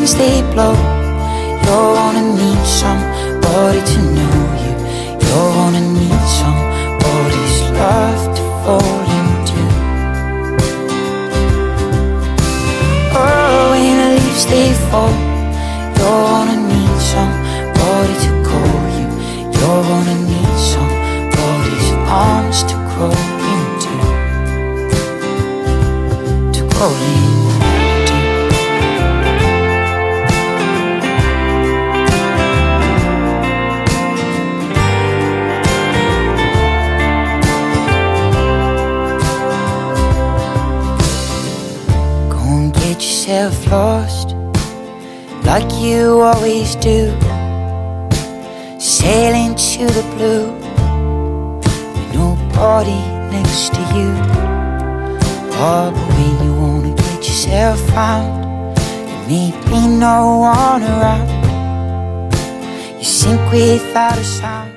winds they blow. You're gonna need somebody to know you. You're gonna need somebody's love to fall into. Oh, when the leaves they fall, you're gonna need somebody to call you. You're gonna need somebody's arms to crawl into. To crawl into. Get yourself lost like you always do, sailing to the blue with nobody next to you. Oh, but when you wanna get yourself found, there may be no one around. You sink without a sound.